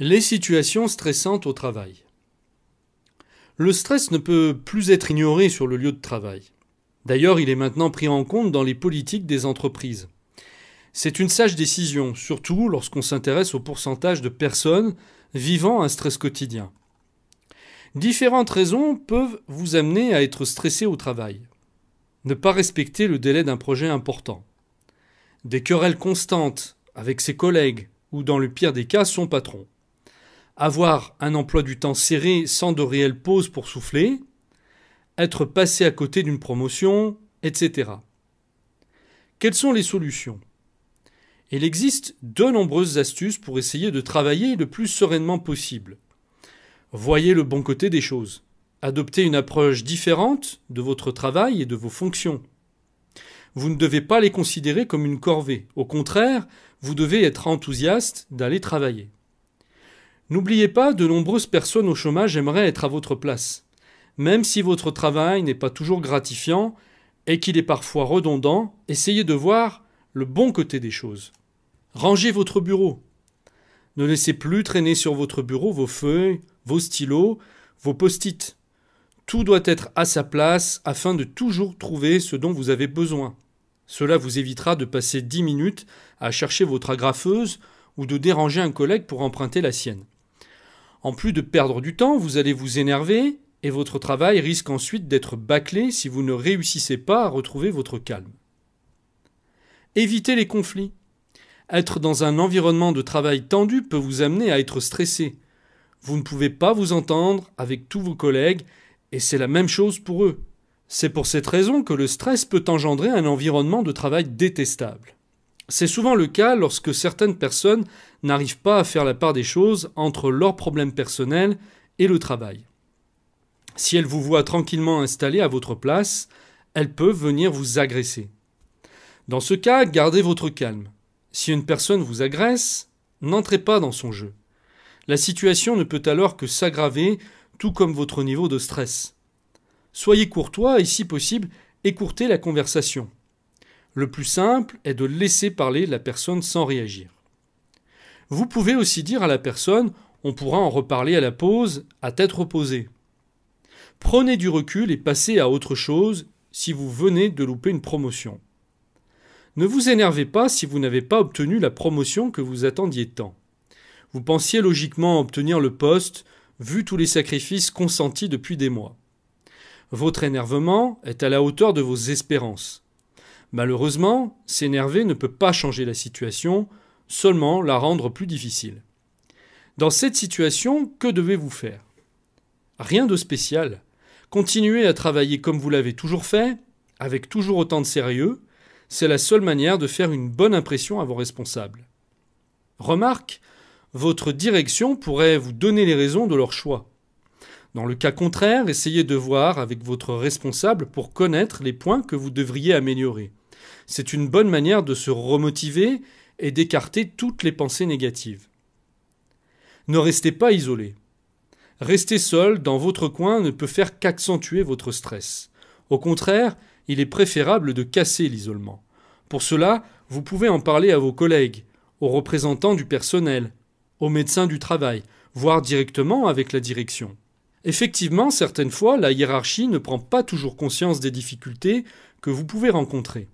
Les situations stressantes au travail. Le stress ne peut plus être ignoré sur le lieu de travail. D'ailleurs, il est maintenant pris en compte dans les politiques des entreprises. C'est une sage décision, surtout lorsqu'on s'intéresse au pourcentage de personnes vivant un stress quotidien. Différentes raisons peuvent vous amener à être stressé au travail. Ne pas respecter le délai d'un projet important. Des querelles constantes avec ses collègues ou, dans le pire des cas, son patron. Avoir un emploi du temps serré sans de réelles pauses pour souffler, être passé à côté d'une promotion, etc. Quelles sont les solutions ? Il existe de nombreuses astuces pour essayer de travailler le plus sereinement possible. Voyez le bon côté des choses. Adoptez une approche différente de votre travail et de vos fonctions. Vous ne devez pas les considérer comme une corvée. Au contraire, vous devez être enthousiaste d'aller travailler. N'oubliez pas, de nombreuses personnes au chômage aimeraient être à votre place. Même si votre travail n'est pas toujours gratifiant et qu'il est parfois redondant, essayez de voir le bon côté des choses. Rangez votre bureau. Ne laissez plus traîner sur votre bureau vos feuilles, vos stylos, vos post-it. Tout doit être à sa place afin de toujours trouver ce dont vous avez besoin. Cela vous évitera de passer 10 minutes à chercher votre agrafeuse ou de déranger un collègue pour emprunter la sienne. En plus de perdre du temps, vous allez vous énerver et votre travail risque ensuite d'être bâclé si vous ne réussissez pas à retrouver votre calme. Évitez les conflits. Être dans un environnement de travail tendu peut vous amener à être stressé. Vous ne pouvez pas vous entendre avec tous vos collègues et c'est la même chose pour eux. C'est pour cette raison que le stress peut engendrer un environnement de travail détestable. C'est souvent le cas lorsque certaines personnes n'arrivent pas à faire la part des choses entre leurs problèmes personnels et le travail. Si elles vous voient tranquillement installé à votre place, elles peuvent venir vous agresser. Dans ce cas, gardez votre calme. Si une personne vous agresse, n'entrez pas dans son jeu. La situation ne peut alors que s'aggraver, tout comme votre niveau de stress. Soyez courtois et, si possible, écourtez la conversation. Le plus simple est de laisser parler la personne sans réagir. Vous pouvez aussi dire à la personne « on pourra en reparler à la pause, à tête reposée ». Prenez du recul et passez à autre chose si vous venez de louper une promotion. Ne vous énervez pas si vous n'avez pas obtenu la promotion que vous attendiez tant. Vous pensiez logiquement obtenir le poste, vu tous les sacrifices consentis depuis des mois. Votre énervement est à la hauteur de vos espérances. Malheureusement, s'énerver ne peut pas changer la situation, seulement la rendre plus difficile. Dans cette situation, que devez-vous faire ? Rien de spécial. Continuez à travailler comme vous l'avez toujours fait, avec toujours autant de sérieux. C'est la seule manière de faire une bonne impression à vos responsables. Remarque, votre direction pourrait vous donner les raisons de leur choix. Dans le cas contraire, essayez de voir avec votre responsable pour connaître les points que vous devriez améliorer. C'est une bonne manière de se remotiver et d'écarter toutes les pensées négatives. Ne restez pas isolé. Rester seul dans votre coin ne peut faire qu'accentuer votre stress. Au contraire, il est préférable de casser l'isolement. Pour cela, vous pouvez en parler à vos collègues, aux représentants du personnel, aux médecins du travail, voire directement avec la direction. Effectivement, certaines fois, la hiérarchie ne prend pas toujours conscience des difficultés que vous pouvez rencontrer.